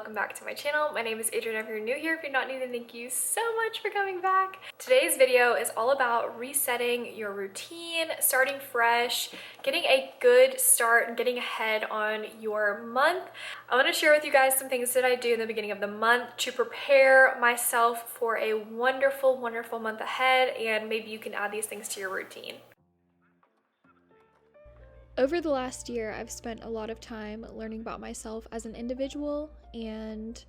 welcome back to my channel. My name is Adrianna. If you're new here, if you're not new, then thank you so much for coming back. Today's video is all about resetting your routine, starting fresh, getting a good start and getting ahead on your month. I want to share with you guys some things that I do in the beginning of the month to prepare myself for a wonderful, wonderful month ahead, and maybe you can add these things to your routine. Over the last year, I've spent a lot of time learning about myself as an individual and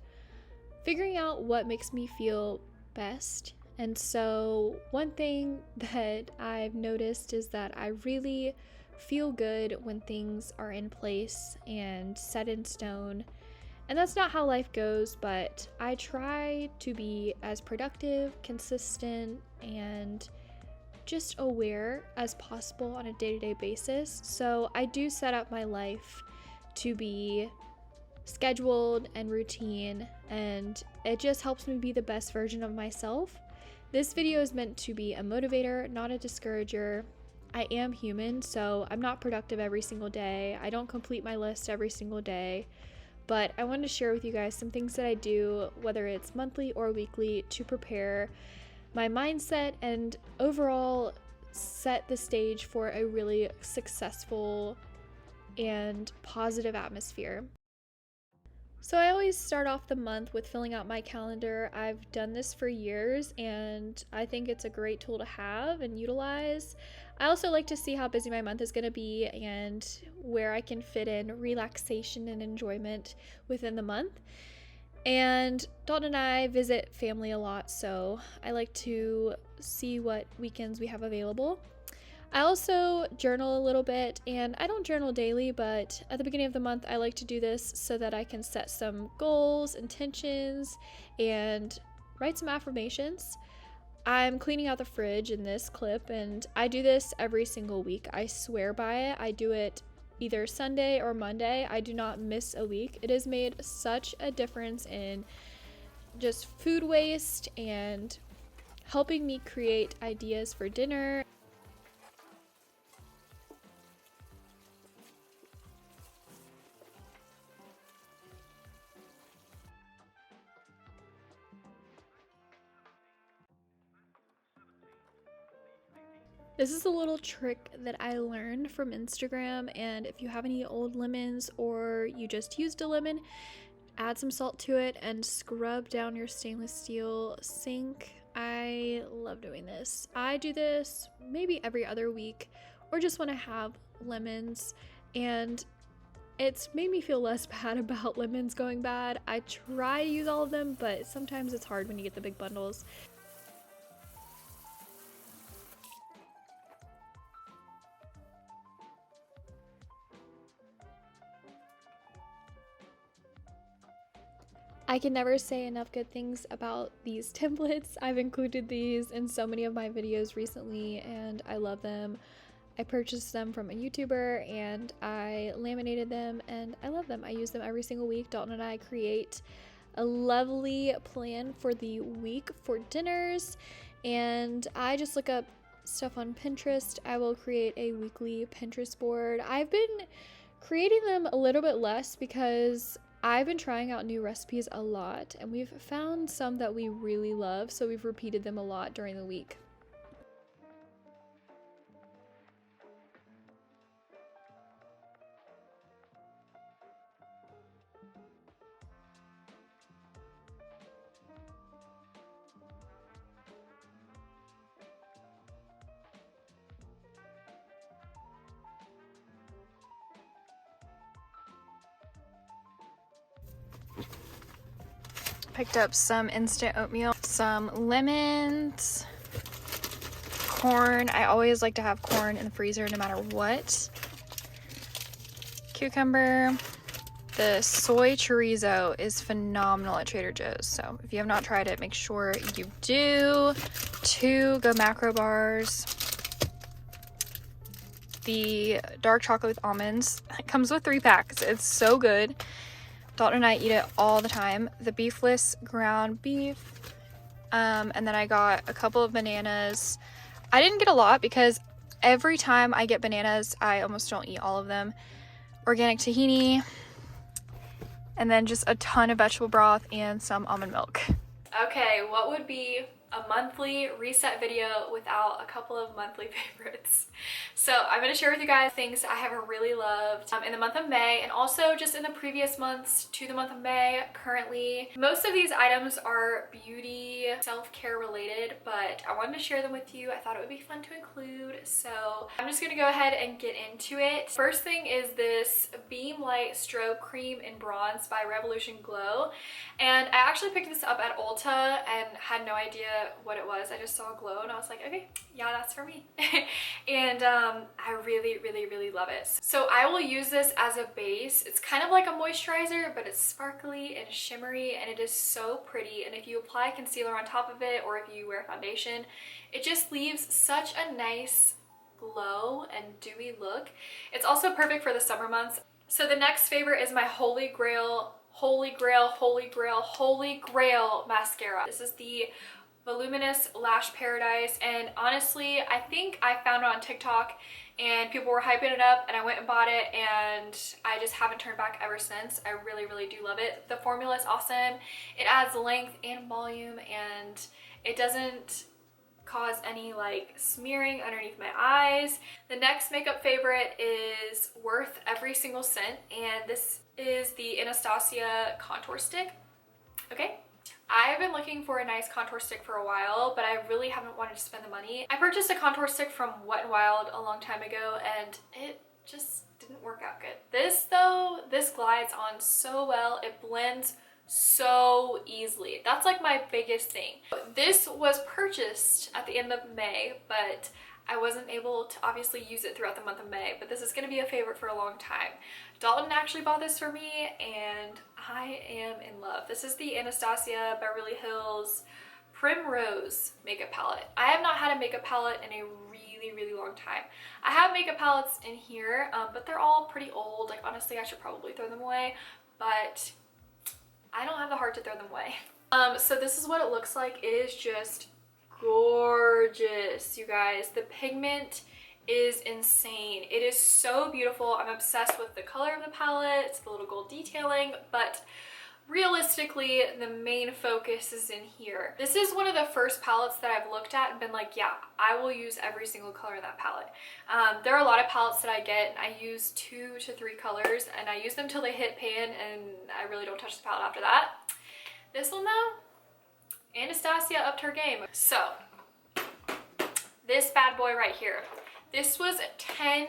figuring out what makes me feel best. And so one thing that I've noticed is that I really feel good when things are in place and set in stone. And that's not how life goes, but I try to be as productive, consistent, and just aware as possible on a day-to-day basis. So I do set up my life to be scheduled and routine, and it just helps me be the best version of myself. This video is meant to be a motivator, not a discourager. I am human, so I'm not productive every single day. I don't complete my list every single day, but I wanted to share with you guys some things that I do, whether it's monthly or weekly, to prepare my mindset and overall set the stage for a really successful and positive atmosphere. So I always start off the month with filling out my calendar. I've done this for years and I think it's a great tool to have and utilize. I also like to see how busy my month is going to be and where I can fit in relaxation and enjoyment within the month. And Dalton and I visit family a lot, so I like to see what weekends we have available. I also journal a little bit, and I don't journal daily, but at the beginning of the month I like to do this so that I can set some goals, intentions, and write some affirmations. I'm cleaning out the fridge in this clip, and I do this every single week. I swear by it. I do it either Sunday or Monday. I do not miss a week. It has made such a difference in just food waste and helping me create ideas for dinner. This is a little trick that I learned from Instagram, and if you have any old lemons or you just used a lemon, add some salt to it and scrub down your stainless steel sink. I love doing this. I do this maybe every other week or just when I have lemons, and it's made me feel less bad about lemons going bad. I try to use all of them, but sometimes it's hard when you get the big bundles. I can never say enough good things about these templates. I've included these in so many of my videos recently and I love them. I purchased them from a YouTuber and I laminated them and I love them. I use them every single week. Dalton and I create a lovely plan for the week for dinners, and I just look up stuff on Pinterest. I will create a weekly Pinterest board. I've been creating them a little bit less because I've been trying out new recipes a lot, and we've found some that we really love, so we've repeated them a lot during the week. Picked up some instant oatmeal, some lemons, corn. I always like to have corn in the freezer no matter what. Cucumber. The soy chorizo is phenomenal at Trader Joe's, so if you have not tried it, make sure you do. 2 Go Macro bars. The dark chocolate with almonds. It comes with 3 packs. It's so good. Dalton and I eat it all the time. The beefless ground beef. And then I got a couple of bananas. I didn't get a lot because every time I get bananas, I almost don't eat all of them. Organic tahini. and then just a ton of vegetable broth and some almond milk. Okay, what would be a monthly reset video without a couple of monthly favorites? So I'm going to share with you guys things I have really loved in the month of May, and also just in the previous months to the month of May currently. Most of these items are beauty, self-care related, but I wanted to share them with you. I thought it would be fun to include, so I'm just going to go ahead and get into it. First thing is this Beam Light Strobe Cream in Bronze by Revolution Glow, and I actually picked this up at Ulta and had no idea what it was. I just saw a glow and I was like, okay, yeah, that's for me. And I really love it. So I will use this as a base. It's kind of like a moisturizer, but it's sparkly and shimmery, and it is so pretty. And if you apply concealer on top of it, or if you wear foundation, it just leaves such a nice glow and dewy look. It's also perfect for the summer months. So the next favorite is my Holy Grail mascara. This is the Voluminous Lash Paradise, and honestly, I think I found it on TikTok and people were hyping it up, and I went and bought it, and I just haven't turned back ever since. I really do love it. The formula is awesome. It adds length and volume, and it doesn't cause any like smearing underneath my eyes. The next makeup favorite is worth every single cent, and this is the Anastasia contour stick. Okay, I have been looking for a nice contour stick for a while, but I really haven't wanted to spend the money. I purchased a contour stick from Wet n Wild a long time ago, and it just didn't work out good. This though, this glides on so well. It blends so easily. That's like my biggest thing. This was purchased at the end of May, but I wasn't able to obviously use it throughout the month of May, but this is going to be a favorite for a long time. Dalton actually bought this for me, and I am in love. This is the Anastasia Beverly Hills Primrose makeup palette. I have not had a makeup palette in a really long time. I have makeup palettes in here, but they're all pretty old. Like, honestly, I should probably throw them away, but I don't have the heart to throw them away. So this is what it looks like. It is just gorgeous, you guys. The pigment is insane. It is so beautiful. I'm obsessed with the color of the palette. It's the little gold detailing, but realistically, the main focus is in here. This is one of the first palettes that I've looked at and been like, yeah, I will use every single color in that palette. There are a lot of palettes that I get, and I use 2 to 3 colors, and I use them till they hit pan, and I really don't touch the palette after that. This one though, Anastasia upped her game. So this bad boy right here, this was $10,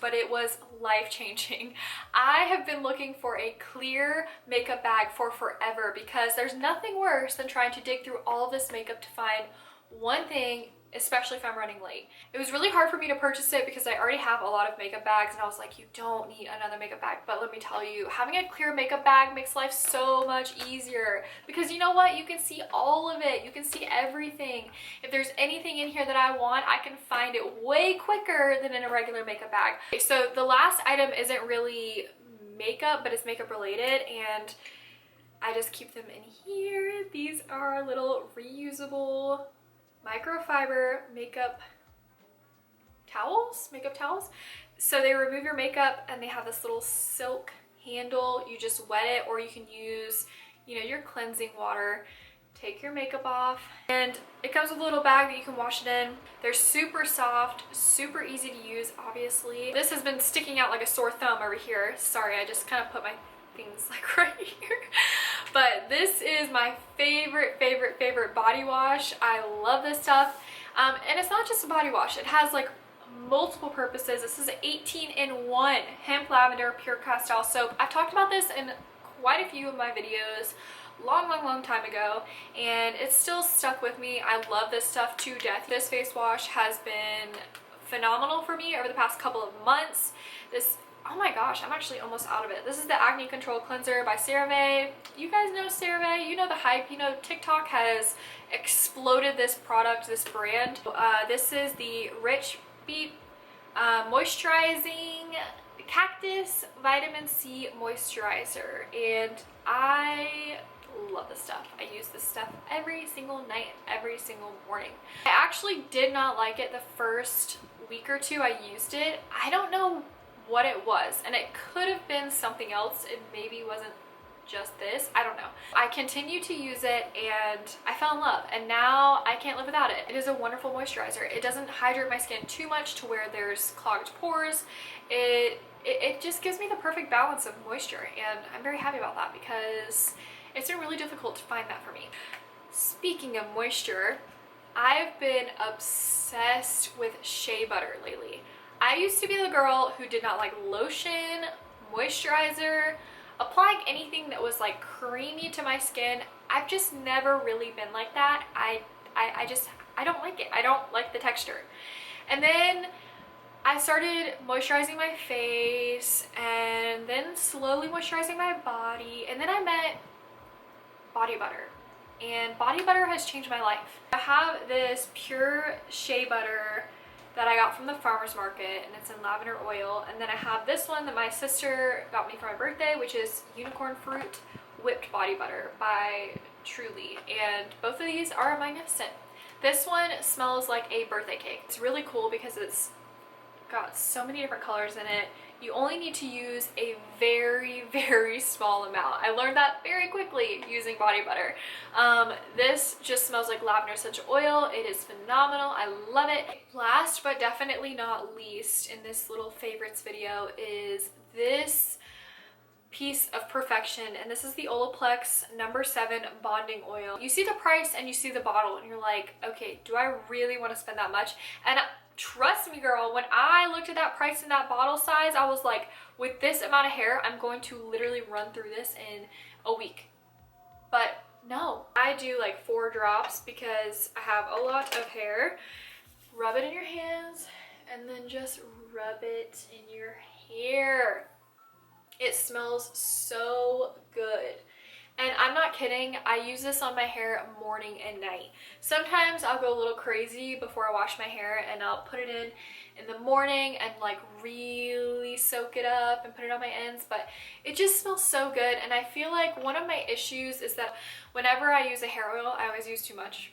but it was life-changing. I have been looking for a clear makeup bag for forever, because there's nothing worse than trying to dig through all of this makeup to find one thing, especially if I'm running late. It was really hard for me to purchase it because I already have a lot of makeup bags, and I was like, you don't need another makeup bag. But let me tell you, having a clear makeup bag makes life so much easier, because you know what? You can see all of it. You can see everything. If there's anything in here that I want, I can find it way quicker than in a regular makeup bag. Okay, so the last item isn't really makeup, but it's makeup related, and I just keep them in here. These are little reusable microfiber makeup towels. So they remove your makeup, and they have this little silk handle. You just wet it, or you can use, you know, your cleansing water. Take your makeup off, and it comes with a little bag that you can wash it in. They're super soft, super easy to use, obviously. This has been sticking out like a sore thumb over here. Sorry, I just kind of put my things like right here. But this is my favorite body wash. I love this stuff. And it's not just a body wash. It has like multiple purposes. This is an 18-in-1 hemp lavender pure castile soap. I've talked about this in quite a few of my videos long time ago, and it's still stuck with me. I love this stuff to death. This face wash has been phenomenal for me over the past couple of months. Oh my gosh, I'm actually almost out of it. This is the Acne Control Cleanser by CeraVe. You guys know CeraVe, you know the hype. You know, TikTok has exploded this product, this brand. This is the Rich Beet Moisturizing Cactus Vitamin C Moisturizer, and I love this stuff. I use this stuff every single night, every single morning. I actually did not like it the first week or two I used it. I don't know what it was, and it could have been something else. It maybe wasn't just this. I don't know. I continue to use it and I fell in love, and now I can't live without it. It is a wonderful moisturizer. It doesn't hydrate my skin too much to where there's clogged pores. It just gives me the perfect balance of moisture, and I'm very happy about that because it's been really difficult to find that for me. Speaking of moisture, I've been obsessed with shea butter lately. I used to be the girl who did not like lotion, moisturizer, applying anything that was like creamy to my skin. I've just never really been like that. I don't like it. I don't like the texture. And then I started moisturizing my face and then slowly moisturizing my body, and then I met body butter, and body butter has changed my life. I have this pure shea butter that I got from the farmer's market, and it's in lavender oil, and then I have this one that my sister got me for my birthday, which is unicorn fruit whipped body butter by Truly, and both of these are magnificent. This one smells like a birthday cake. It's really cool because it's got so many different colors in it. You only need to use a very, very small amount. I learned that very quickly using body butter. This just smells like lavender essential oil. It is phenomenal. I love it. Last but definitely not least in this little favorites video is this piece of perfection, and this is the Olaplex number 7 bonding oil. You see the price and you see the bottle and you're like, okay, do I really want to spend that much? And trust me, girl, when I looked at that price and that bottle size, I was like, with this amount of hair, I'm going to literally run through this in a week. But no, I do like 4 drops because I have a lot of hair. Rub it in your hands and then just rub it in your hair. It smells so good. And I'm not kidding, I use this on my hair morning and night. Sometimes I'll go a little crazy before I wash my hair and I'll put it in the morning and like really soak it up and put it on my ends, but it just smells so good. And I feel like one of my issues is that whenever I use a hair oil, I always use too much.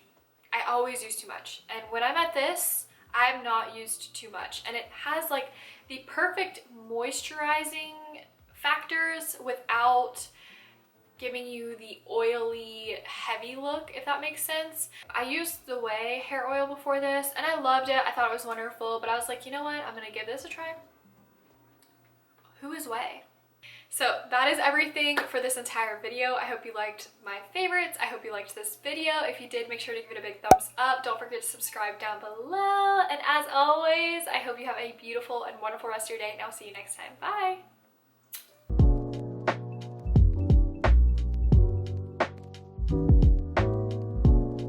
I always use too much. And when I'm at this, I've not used too much. And it has like the perfect moisturizing factors without giving you the oily, heavy look, if that makes sense. I used the Way hair oil before this and I loved it. I thought it was wonderful, but I was like, you know what? I'm gonna give this a try. Who is Way? So that is everything for this entire video. I hope you liked my favorites. I hope you liked this video. If you did, make sure to give it a big thumbs up. Don't forget to subscribe down below. And as always, I hope you have a beautiful and wonderful rest of your day, and I'll see you next time. Bye!